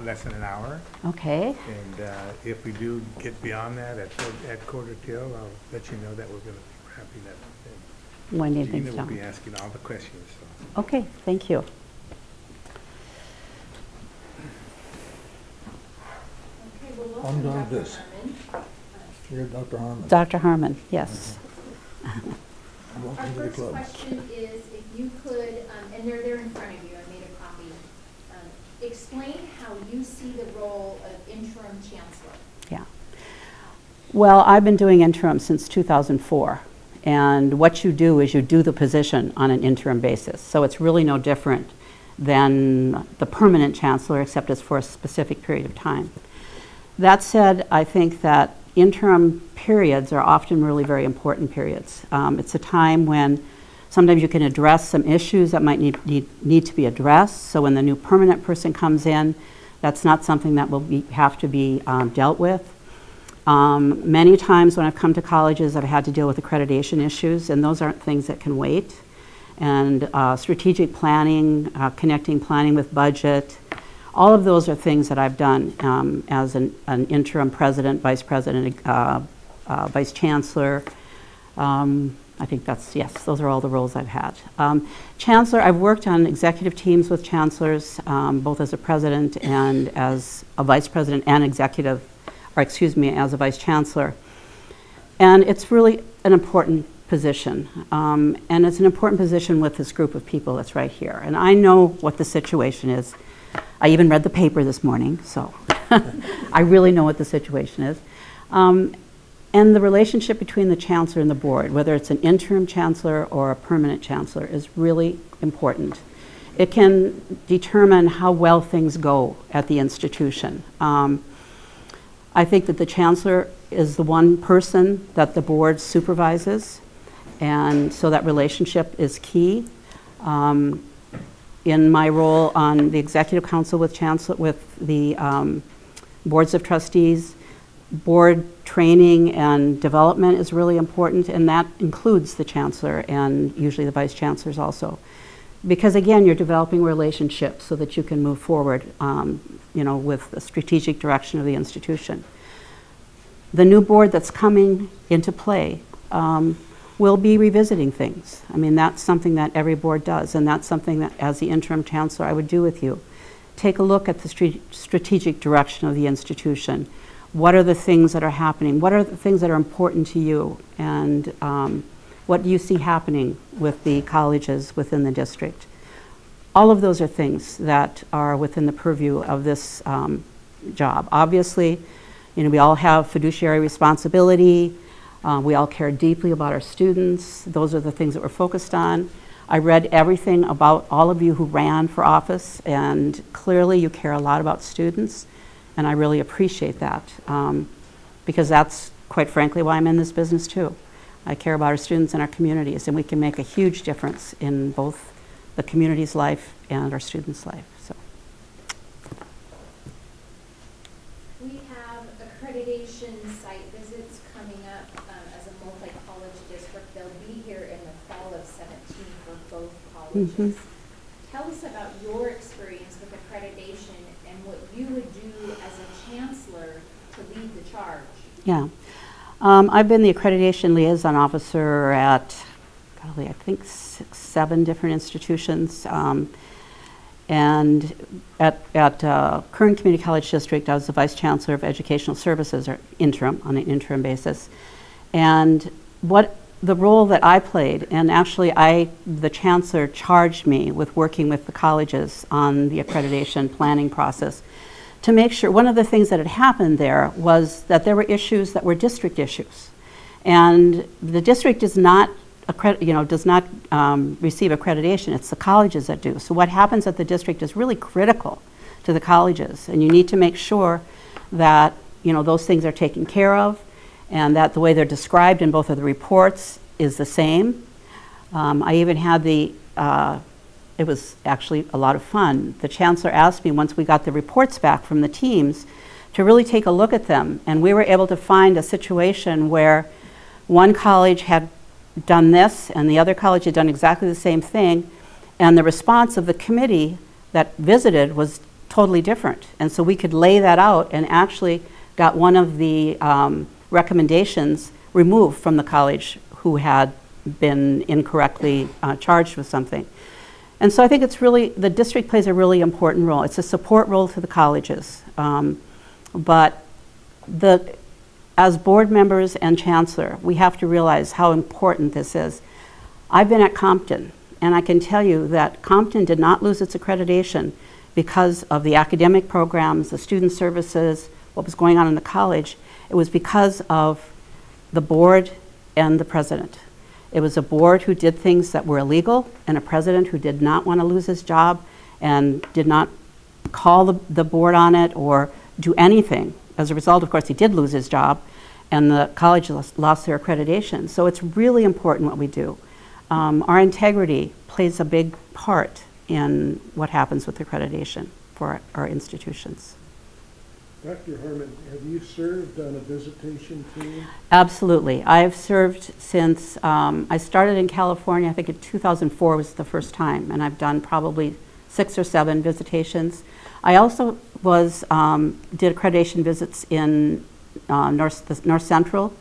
less than an hour. Okay. And if we do get beyond that at quarter till, I'll let you know that we're going to be wrapping that up. When Gina things will done. be asking all the questions. So. Okay, thank you. Okay, well, I'm welcome, done Dr. with this. Harmon. You're Dr. Harmon. Dr. Harmon, yes. Our Welcome to the first club. question is if you could, and they're there in front of you, I made a copy, explain how you see the role of interim chancellor. Yeah. Well, I've been doing interim since 2004. And what you do is you do the position on an interim basis. So it's really no different than the permanent chancellor, except it's for a specific period of time. That said, I think that interim periods are often really very important periods. It's a time when sometimes you can address some issues that might need to be addressed. So when the new permanent person comes in, that's not something that will have to be dealt with. Many times when I've come to colleges, I've had to deal with accreditation issues, and those aren't things that can wait. And strategic planning, connecting planning with budget, all of those are things that I've done as an interim president, vice vice chancellor. I think that's, yes, those are all the roles I've had. Chancellor, I've worked on executive teams with chancellors, both as a president and as a vice president and executive, or excuse me, as a vice chancellor. And it's really an important position. And it's an important position with this group of people that's right here. And I know what the situation is. I even read the paper this morning, so I really know what the situation is. And the relationship between the chancellor and the board, whether it's an interim chancellor or a permanent chancellor, is really important. It can determine how well things go at the institution. I think that the chancellor is the one person that the board supervises, and so that relationship is key. In my role on the executive council with the boards of trustees, board training and development is really important, and that includes the chancellor and usually the vice chancellors also. Because again, you're developing relationships so that you can move forward with the strategic direction of the institution. The new board that's coming into play will be revisiting things. I mean, that's something that every board does, and that's something that as the interim chancellor I would do with you. Take a look at the strategic direction of the institution. What are the things that are happening? What are the things that are important to you? And what do you see happening with the colleges within the district? All of those are things that are within the purview of this job. Obviously, we all have fiduciary responsibility. We all care deeply about our students. Those are the things that we're focused on. I read everything about all of you who ran for office, and clearly you care a lot about students, and I really appreciate that because that's, quite frankly, why I'm in this business too. I care about our students and our communities, and we can make a huge difference in both the community's life and our students' life. So. We have accreditation site visits coming up as a multi-college district. They'll be here in the fall of 17 for both colleges. Tell us about your experience with accreditation and what you would do as a chancellor to lead the charge. Yeah. I've been the accreditation liaison officer at, golly, I think 7 different institutions. And at Kern Community College District, I was the Vice Chancellor of Educational Services, or interim, on an interim basis. And what the role that I played, and actually the Chancellor charged me with working with the colleges on the accreditation planning process to make sure, one of the things that had happened there was that there were issues that were district issues. And the district does not receive accreditation. It's the colleges that do. So what happens at the district is really critical to the colleges, and you need to make sure that those things are taken care of, and that the way they're described in both of the reports is the same. I even had it was actually a lot of fun. The Chancellor asked me once we got the reports back from the teams to really take a look at them, and we were able to find a situation where one college had done this and the other college had done exactly the same thing, and the response of the committee that visited was totally different. And so we could lay that out and actually got one of the recommendations removed from the college who had been incorrectly charged with something. And so I think it's really, the district plays a really important role. It's a support role to the colleges. But as board members and chancellor, we have to realize how important this is. I've been at Compton, and I can tell you that Compton did not lose its accreditation because of the academic programs, the student services, what was going on in the college. It was because of the board and the president. It was a board who did things that were illegal and a president who did not want to lose his job and did not call the board on it or do anything. As a result, of course, he did lose his job and the college lost their accreditation. So it's really important what we do. Our integrity plays a big part in what happens with accreditation for our institutions. Dr. Harmon, have you served on a visitation team? Absolutely. I've served since I started in California. I think in 2004 was the first time, and I've done probably 6 or 7 visitations. I also did accreditation visits in North Central.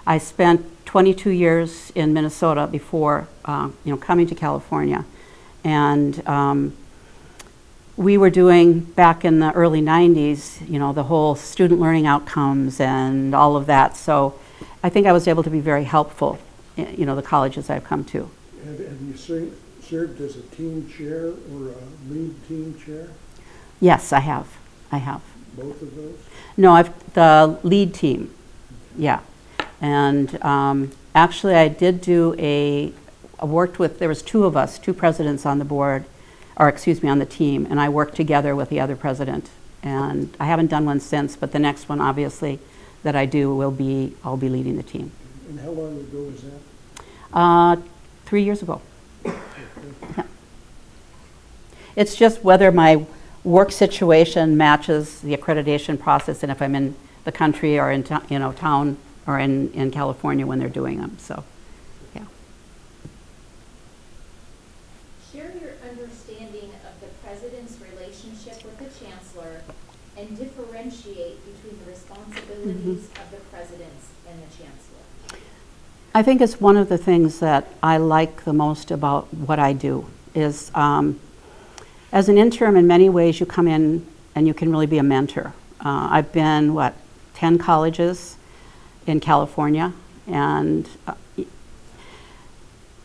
I spent 22 years in Minnesota before coming to California, and we were doing, back in the early 90s, the whole student learning outcomes and all of that. So I think I was able to be very helpful, the colleges I've come to. Have you served as a team chair or a lead team chair? Yes, I have. Both of those? No, the lead team, yeah. And actually I did do I worked with, there was 2 of us, 2 presidents on the board, or excuse me, on the team, and I worked together with the other president. And I haven't done one since, but the next one, obviously, that I do I'll be leading the team. And how long ago was that? 3 years ago. Yeah. It's just whether my work situation matches the accreditation process, and if I'm in the country or in town or in California when they're doing them. So, yeah. Share your understanding of the president's relationship with the chancellor and differentiate between the responsibilities of the presidents and the chancellor. I think it's one of the things that I like the most about what I do is as an interim, in many ways, you come in and you can really be a mentor. I've been, 10 colleges in California, and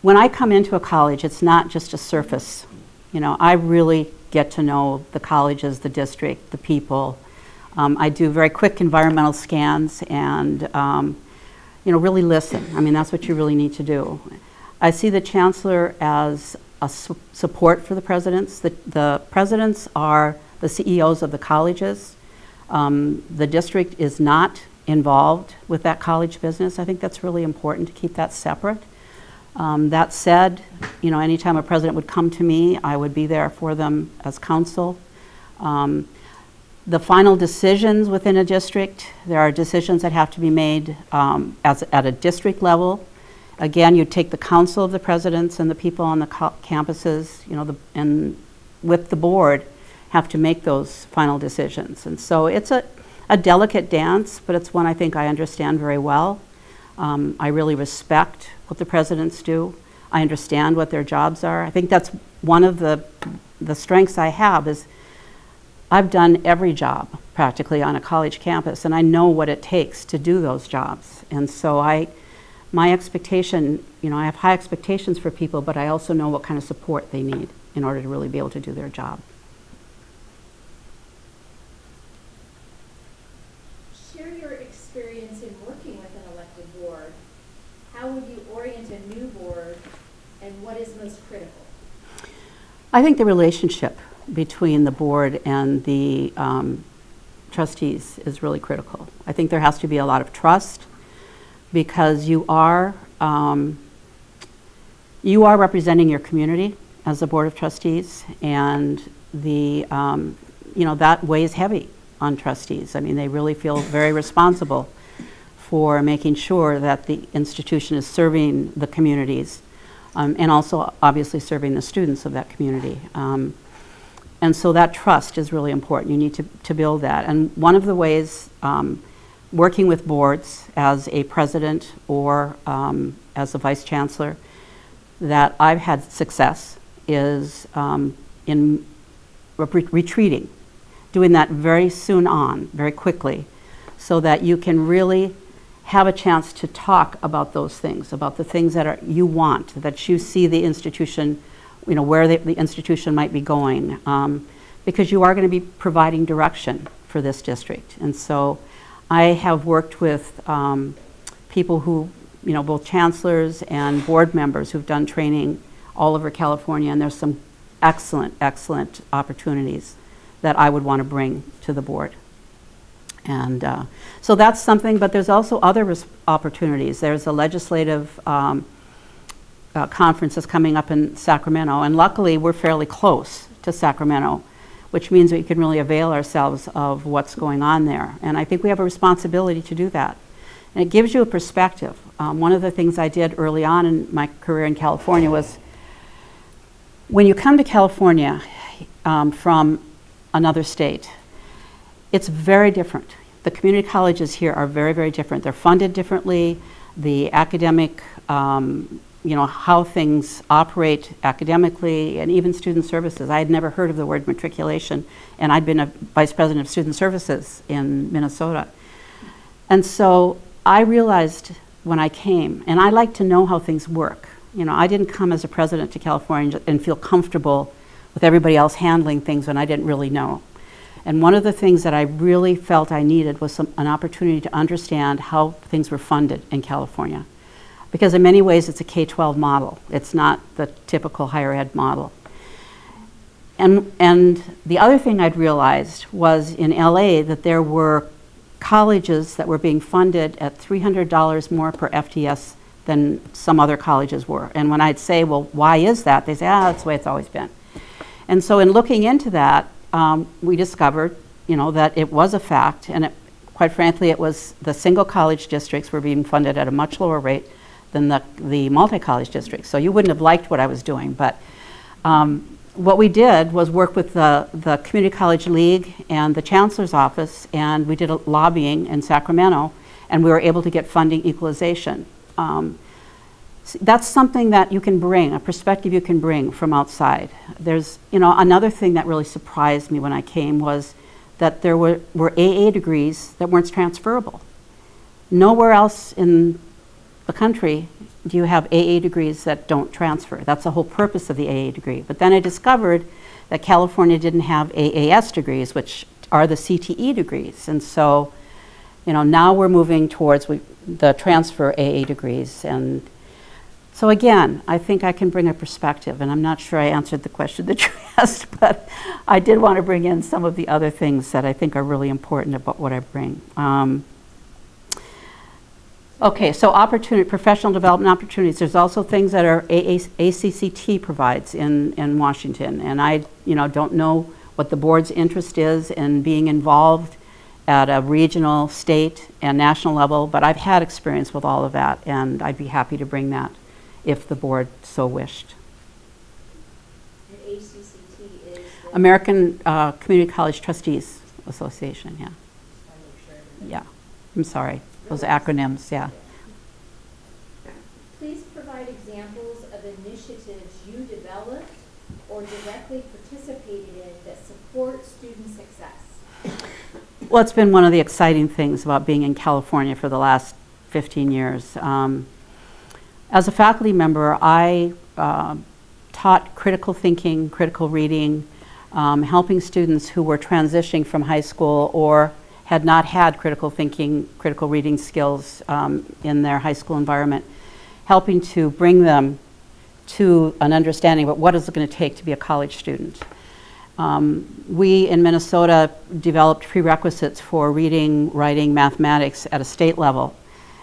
when I come into a college, it's not just a surface. I really get to know the colleges, the district, the people. I do very quick environmental scans and, really listen. I mean, that's what you really need to do. I see the chancellor as a support for the presidents. The presidents are the CEOs of the colleges. The district is not involved with that college business. I think that's really important to keep that separate. That said, anytime a president would come to me, I would be there for them as counsel. The final decisions within a district, there are decisions that have to be made at a district level. Again, you take the counsel of the presidents and the people on the campuses, and with the board, have to make those final decisions. And so it's a delicate dance, but it's one I think I understand very well. I really respect what the presidents do. I understand what their jobs are. I think that's one of the strengths I have is I've done every job practically on a college campus, and I know what it takes to do those jobs. And so my expectation, I have high expectations for people, but I also know what kind of support they need in order to really be able to do their job. Share your experience in working with an elected board. How would you orient a new board, and what is most critical? I think the relationship between the board and the trustees is really critical. I think there has to be a lot of trust, because you are representing your community as a board of trustees, and that weighs heavy on trustees. I mean, they really feel very responsible for making sure that the institution is serving the communities, and also obviously serving the students of that community. And so that trust is really important. You need to build that. And one of the ways, working with boards as a president or as a vice chancellor, that I've had success is in retreating, doing that very soon on, very quickly, so that you can really have a chance to talk about those things, about the things that you want, that you see the institution, you know, where the institution might be going, because you are going to be providing direction for this district. And so I have worked with people who, you know, both chancellors and board members who've done training all over California, and there's some excellent, excellent opportunities that I would want to bring to the board. And so that's something, but there's also other opportunities. There's a legislative conference that's coming up in Sacramento, and luckily we're fairly close to Sacramento, which means we can really avail ourselves of what's going on there. And I think we have a responsibility to do that. And it gives you a perspective. One of the things I did early on in my career in California was, when you come to California from another state, it's very different. The community colleges here are very, very different. They're funded differently. The academic, you know, how things operate academically, and even student services. I had never heard of the word matriculation, and I'd been a vice president of student services in Minnesota. And so I realized when I came, and I like to know how things work. You know, I didn't come as a president to California and feel comfortable with everybody else handling things when I didn't really know. And one of the things that I really felt I needed was an opportunity to understand how things were funded in California. Because in many ways it's a K-12 model. It's not the typical higher ed model. And the other thing I'd realized was in LA that there were colleges that were being funded at $300 more per FTS than some other colleges were. And when I'd say, well, why is that? They say, that's the way it's always been. And so in looking into that, we discovered, you know, that it was a fact, and quite frankly, it was the single college districts were being funded at a much lower rate than the multi-college districts. So you wouldn't have liked what I was doing, but what we did was work with the Community College League and the Chancellor's office, and we did a lobbying in Sacramento, and we were able to get funding equalization. That's something that you can bring, a perspective you can bring from outside. There's, you know, another thing that really surprised me when I came was that there were AA degrees that weren't transferable. Nowhere else in the country do you have AA degrees that don't transfer. That's the whole purpose of the AA degree. But then I discovered that California didn't have AAS degrees, which are the CTE degrees. And so, you know, now we're moving towards the transfer AA degrees. And so again, I think I can bring a perspective, and I'm not sure I answered the question that you asked, but I did want to bring in some of the other things that I think are really important about what I bring. Okay, so professional development opportunities. There's also things that are ACCT provides in Washington, and I, you know, don't know what the board's interest is in being involved at a regional, state, and national level, but I've had experience with all of that, and I'd be happy to bring that if the board so wished. And ACCT is the American Community College Trustees Association, yeah. Yeah, I'm sorry, those acronyms, yeah. Please provide examples of initiatives you developed or directly participated in that support student success. Well, it's been one of the exciting things about being in California for the last 15 years. As a faculty member, I taught critical thinking, critical reading, helping students who were transitioning from high school or had not had critical thinking, critical reading skills in their high school environment, helping to bring them to an understanding of what is it going to take to be a college student. We in Minnesota developed prerequisites for reading, writing, mathematics at a state level,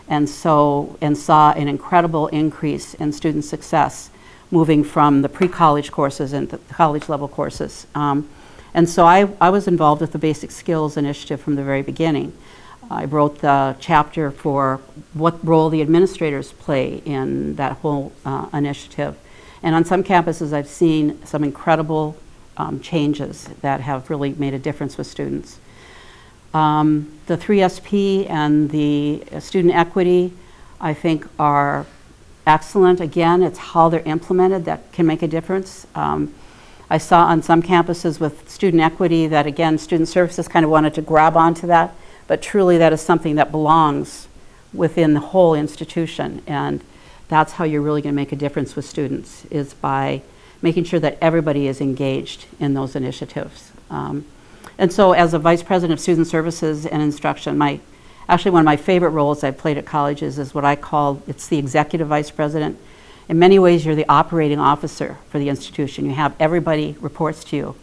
and saw an incredible increase in student success moving from the pre-college courses into the college level courses. And so I was involved with the Basic Skills Initiative from the very beginning. I wrote the chapter for what role the administrators play in that whole initiative. And on some campuses I've seen some incredible changes that have really made a difference with students. The 3SP and the student equity, I think, are excellent. Again, it's how they're implemented that can make a difference. I saw on some campuses with student equity that, again, student services kind of wanted to grab onto that, but truly that is something that belongs within the whole institution, and that's how you're really going to make a difference with students, is by making sure that everybody is engaged in those initiatives. And so as a Vice President of Student Services and Instruction, actually one of my favorite roles I've played at colleges is what I call, it's the Executive Vice President. In many ways, you're the operating officer for the institution. You have everybody reports to you.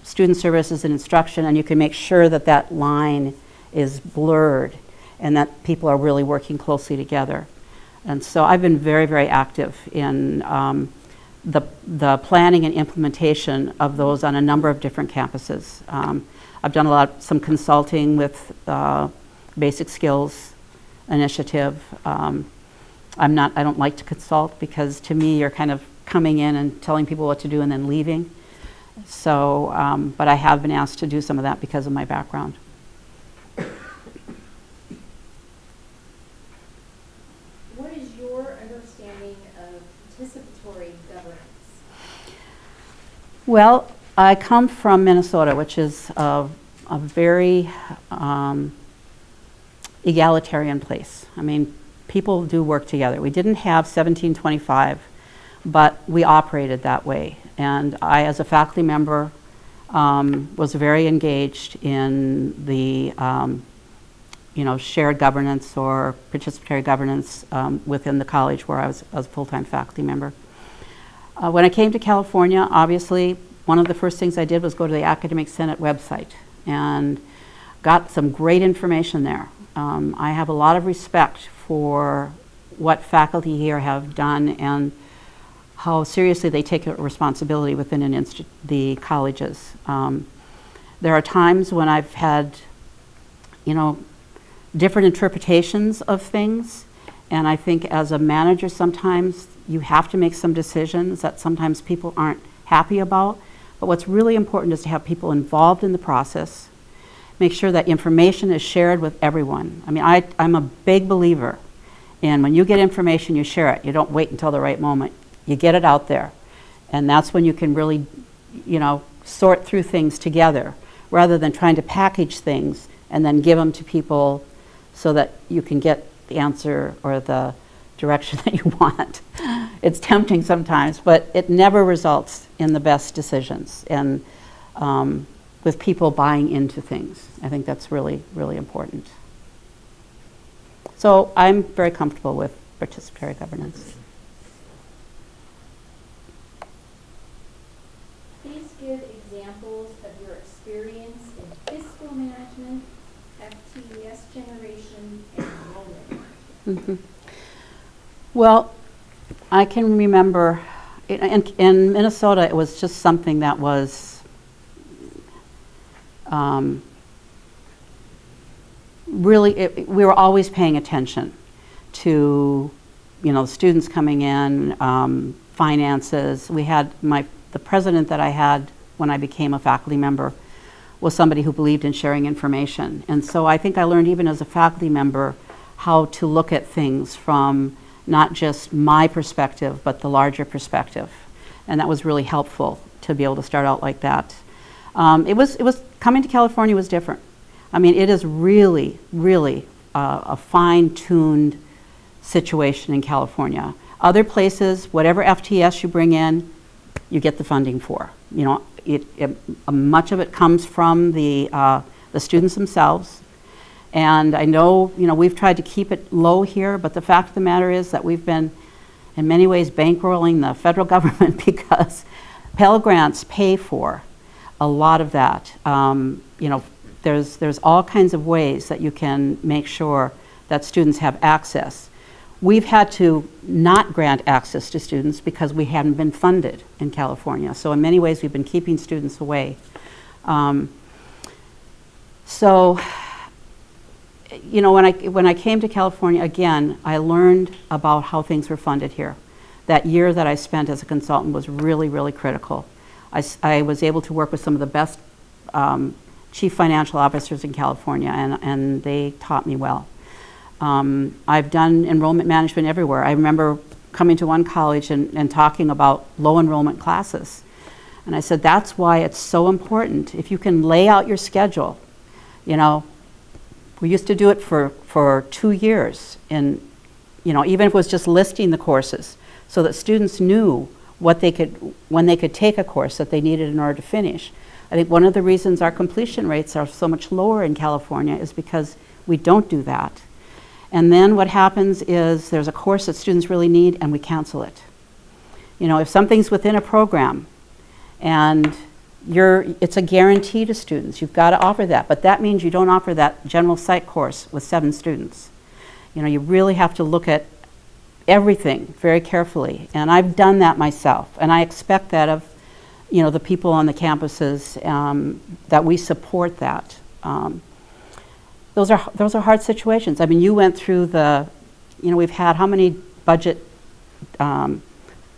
Student Services and Instruction, and you can make sure that that line is blurred and that people are really working closely together. And so I've been very, very active in the planning and implementation of those on a number of different campuses. I've done some consulting with Basic Skills Initiative. I don't like to consult because to me you're kind of coming in and telling people what to do and then leaving. So, but I have been asked to do some of that because of my background. What is your understanding of participatory governance? Well, I come from Minnesota, which is a very egalitarian place. I mean, people do work together. We didn't have 1725, but we operated that way. And I, as a faculty member, was very engaged in the shared governance or participatory governance within the college where I was a full-time faculty member. When I came to California, obviously, one of the first things I did was go to the Academic Senate website and got some great information there. I have a lot of respect for what faculty here have done and how seriously they take a responsibility within the colleges. There are times when I've had, different interpretations of things, and I think as a manager sometimes you have to make some decisions that sometimes people aren't happy about, but what's really important is to have people involved in the process, make sure that information is shared with everyone. I mean, I'm a big believer in when you get information, you share it. You don't wait until the right moment. You get it out there, and that's when you can really, sort through things together rather than trying to package things and then give them to people so that you can get the answer or the direction that you want. It's tempting sometimes, but it never results in the best decisions and with people buying into things. I think that's really, really important. So I'm very comfortable with participatory governance. Please give examples of your experience in fiscal management, FTES generation, and enrollment. Mm-hmm. Well, I can remember in Minnesota, it was just something that was really, we were always paying attention to, students coming in, finances. We had the president that I had when I became a faculty member was somebody who believed in sharing information. And so I think I learned even as a faculty member how to look at things from not just my perspective, but the larger perspective. And that was really helpful to be able to start out like that. It was coming to California was different. I mean, it is really, really a fine-tuned situation in California. Other places, whatever FTS you bring in, you get the funding for. Much of it comes from the students themselves. And I know, we've tried to keep it low here, but the fact of the matter is that we've been, in many ways, bankrolling the federal government because Pell Grants pay for a lot of that. There's all kinds of ways that you can make sure that students have access. We've had to not grant access to students because we haven't been funded in California. So in many ways, we've been keeping students away. When I came to California, again, I learned about how things were funded here. That year that I spent as a consultant was really, really critical. I was able to work with some of the best chief financial officers in California, and they taught me well. I've done enrollment management everywhere. I remember coming to one college and talking about low enrollment classes. And I said, that's why it's so important. If you can lay out your schedule, you know, we used to do it for 2 years, and you know, even if it was just listing the courses, so that students knew what they could, when they could take a course that they needed in order to finish. I think one of the reasons our completion rates are so much lower in California is because we don't do that. And then what happens is there's a course that students really need and we cancel it. You know, if something's within a program and it's a guarantee to students, you've got to offer that, but that means you don't offer that general psych course with 7 students. You know, you really have to look at everything very carefully, and I've done that myself, and I expect that of, you know, the people on the campuses, that we support that. Those are hard situations. I mean, you went through you know, we've had how many budget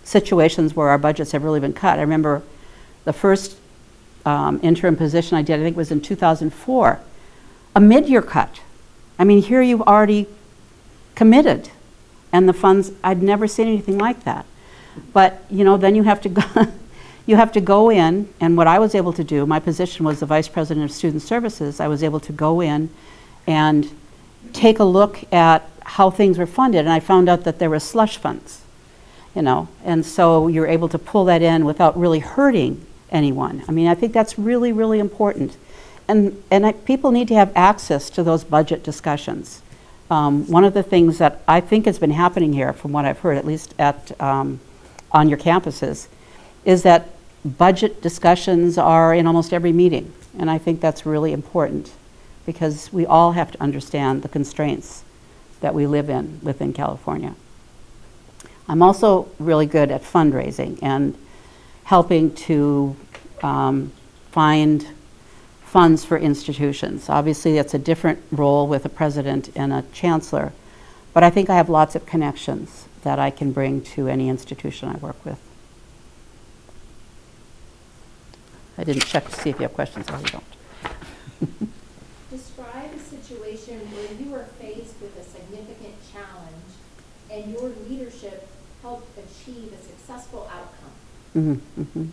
situations where our budgets have really been cut. I remember the first interim position I did, I think it was in 2004, a mid-year cut. I mean, here you've already committed, and the funds, I'd never seen anything like that. But, you know, then you have to go, you have to go in, and what I was able to do, my position was the Vice President of Student Services, I was able to go in and take a look at how things were funded, and I found out that there were slush funds, you know, and so you're able to pull that in without really hurting anyone. I mean, I think that's really, really important. And people need to have access to those budget discussions. One of the things that I think has been happening here, from what I've heard, at least at on your campuses, is that budget discussions are in almost every meeting. And I think that's really important, because we all have to understand the constraints that we live in within California. I'm also really good at fundraising and helping to find funds for institutions. Obviously, that's a different role with a president and a chancellor, but I think I have lots of connections that I can bring to any institution I work with. I didn't check to see if you have questions. Oh, you don't. Describe a situation where you were faced with a significant challenge and your leadership helped achieve a successful outcome. Mm-hmm, mm-hmm.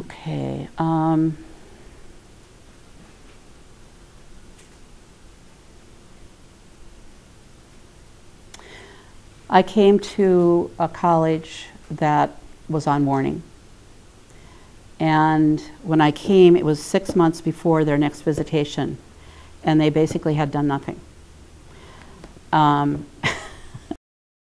Okay. I came to a college that was on warning. And when I came, it was 6 months before their next visitation, and they basically had done nothing.